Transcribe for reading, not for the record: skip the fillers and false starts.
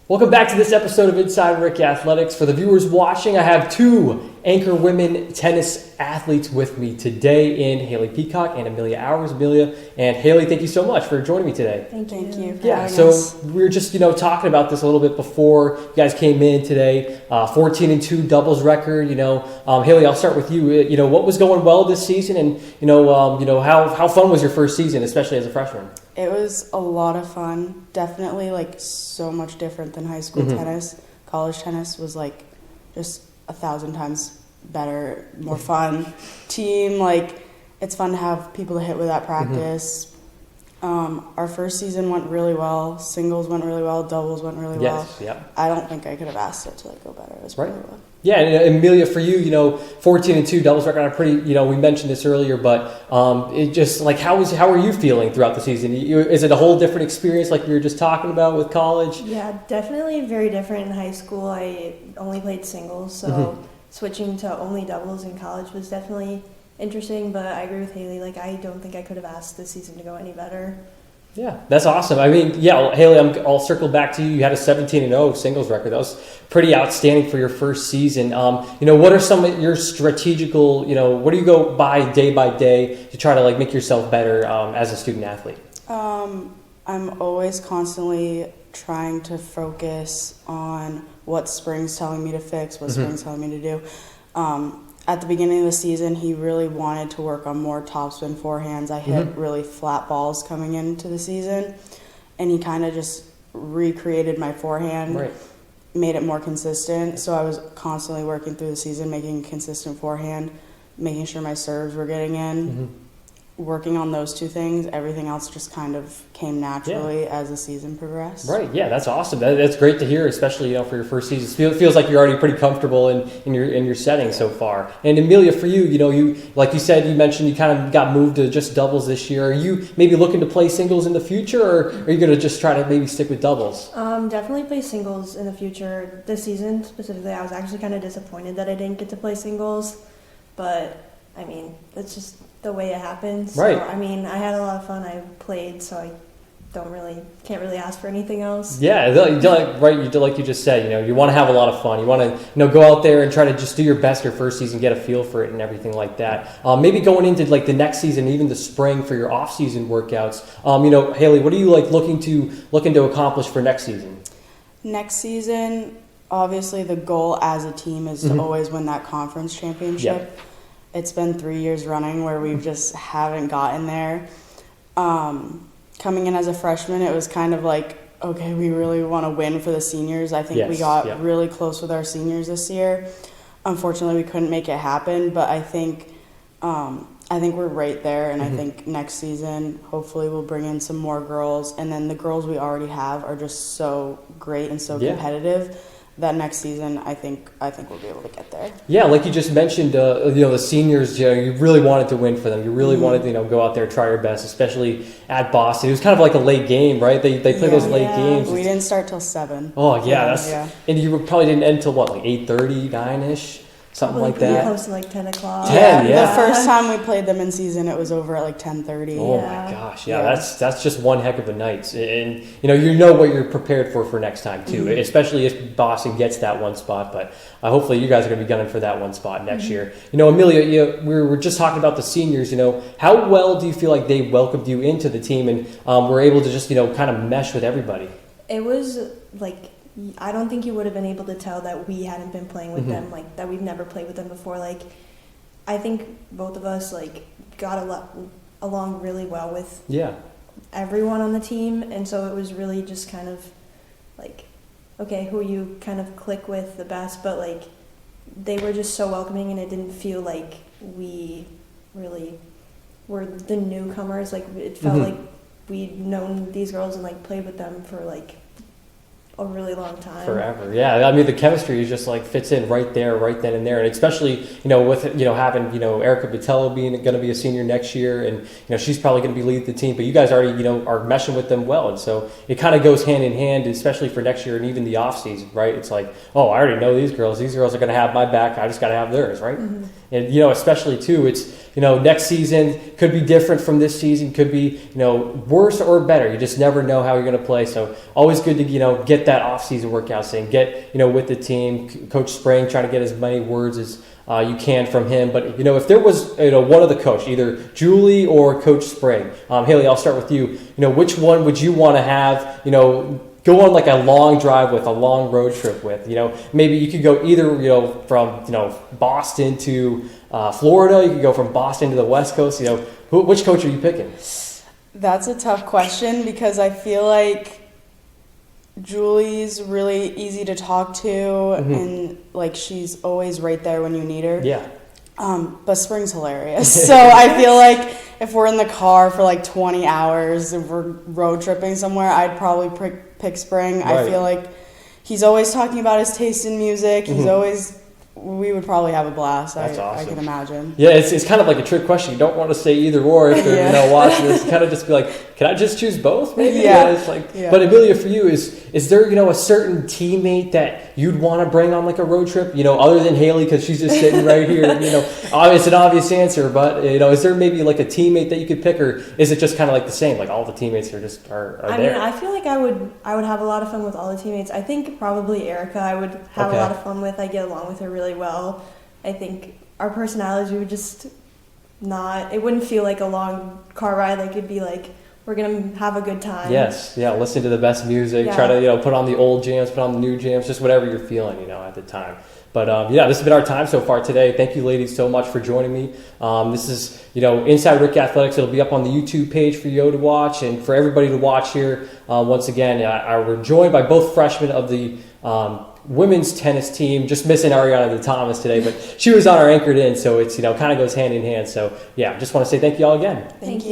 Welcome back to this episode of Inside RIC Athletics. For the viewers watching, I have two anchor women tennis athletes with me today in Haylie Peacock and Emilia Houwers. Emilia and Haylie, thank you so much for joining me today. Thank you. Yeah, so we were just talking about this a little bit before you guys came in today. 14-2 doubles record. Haylie, I'll start with you. What was going well this season, and how fun was your first season, especially as a freshman? It was a lot of fun. Definitely so much different than high school tennis. College tennis was just 1,000 times better, more fun. Team, it's fun to have people to hit with at practice. Our first season went really well. Singles went really well. Doubles went really well. Yeah. I don't think I could have asked it to go better. It was really well. Yeah, and Emilia, for you, 14-2 doubles record. We mentioned this earlier, but it just how are you feeling throughout the season? Is it a whole different experience like we were just talking about with college? Yeah, definitely very different. In high school, I only played singles, so switching to only doubles in college was definitely interesting. But I agree with Haylie. I don't think I could have asked this season to go any better. Yeah, that's awesome. Haylie, I'll circle back to you. You had a 17-0 singles record. That was pretty outstanding for your first season. What are some of your strategical, what do you go by day to try to make yourself better as a student athlete? I'm always constantly trying to focus on what spring's telling me to fix, what spring's telling me to do. At the beginning of the season, he really wanted to work on more topspin forehands. I hit really flat balls coming into the season, and he kind of just recreated my forehand, made it more consistent. So I was constantly working through the season, making a consistent forehand, making sure my serves were getting in. Working on those two things, everything else just kind of came naturally as the season progressed. Right, yeah, that's awesome. That's great to hear, especially for your first season. It feels like you're already pretty comfortable in your setting so far. And Emilia, for you, you like you said, you mentioned you kind of got moved to just doubles this year. Are you maybe looking to play singles in the future, or are you going to just try to maybe stick with doubles? Definitely play singles in the future. This season specifically, I was actually kind of disappointed that I didn't get to play singles, but that's just the way it happens. So, right. I had a lot of fun. I played, so I can't really ask for anything else. Yeah, like you just said, you want to have a lot of fun. You want to, go out there and try to just do your best your first season, get a feel for it and everything like that. Maybe going into the next season, even the spring for your off-season workouts. Haylie, what are you looking to accomplish for next season? Next season, obviously the goal as a team is to always win that conference championship. Yep. It's been 3 years running where we just haven't gotten there. Coming in as a freshman, it was kind of okay, we really want to win for the seniors. I think we got really close with our seniors this year. Unfortunately, we couldn't make it happen, but I think we're right there, and I think next season, hopefully, we'll bring in some more girls, and then the girls we already have are just so great and so competitive. That next season, I think we'll be able to get there. Yeah, like you just mentioned, the seniors, you really wanted to win for them. You really wanted to, go out there, try your best, especially at Boston. It was kind of like a late game, right? They play those late games. We didn't start till 7. Oh, yeah. And you probably didn't end till 8:30, 9-ish? Something like that. Close to 10 o'clock. 10, yeah. The first time we played them in season, it was over at 10:30. Oh my gosh, yeah. That's just one heck of a night, and you know what you're prepared for next time too. Especially if Boston gets that one spot, but hopefully you guys are going to be gunning for that one spot next year. Emilia, we were just talking about the seniors. How well do you feel like they welcomed you into the team and were able to just kind of mesh with everybody? It was I don't think you would have been able to tell that we hadn't been playing with them, that we've never played with them before. I think both of us got along really well with everyone on the team, and so it was really just kind of okay, who you kind of click with the best, but they were just so welcoming, and it didn't feel like we really were the newcomers. It felt like we'd known these girls and played with them for a really long time. Forever, yeah. The chemistry is just fits in right there, right then and there, and especially with having Erica Botello going to be a senior next year, and she's probably going to be leading the team. But you guys already are meshing with them well, and so it kind of goes hand in hand, especially for next year and even the off season, right? It's I already know these girls. These girls are going to have my back. I just got to have theirs, right? And, especially too, it's, next season could be different from this season, could be, worse or better. You just never know how you're going to play. So always good to, get that off-season workout in, get, with the team. Coach Spring, trying to get as many words as you can from him. But, if there was, one of the coach, either Julie or Coach Spring, Haylie, I'll start with you. Which one would you want to have, go on like a long drive with, a long road trip with? Maybe you could go either, from, Boston to Florida. You could go from Boston to the West Coast. Which coach are you picking? That's a tough question because I feel like Julie's really easy to talk to and like she's always right there when you need her. Yeah. But Spring's hilarious. So I feel like if we're in the car for like 20 hours, if we're road tripping somewhere, I'd probably pick Spring. Right. I feel like he's always talking about his taste in music. We would probably have a blast. That's awesome. I can imagine. Yeah, it's kind of like a trick question. You don't want to say either or if they're watching this. Kind of just be like, can I just choose both? Maybe. Yeah. It's like, But Emilia, for you, is there a certain teammate that you'd want to bring on like a road trip? Other than Haylie, because she's just sitting right here. It's an obvious answer, but is there maybe like a teammate that you could pick, or is it just kind of like the same? Like all the teammates are there. I mean, I feel like I would have a lot of fun with all the teammates. I think probably Erica I would have a lot of fun with. I get along with her really well. I think our personalities, we would just it wouldn't feel like a long car ride. Like it'd be like, we're going to have a good time. Yes, yeah, listen to the best music, try to, put on the old jams, put on the new jams, just whatever you're feeling, at the time. But, this has been our time so far today. Thank you, ladies, so much for joining me. This is, Inside RIC Athletics. It'll be up on the YouTube page for you to watch and for everybody to watch here. Once again, we're joined by both freshmen of the women's tennis team. Just missing Ariana Thomas today, but she was on our anchored in, so it's, kind of goes hand in hand. So, just want to say thank you all again. Thank you.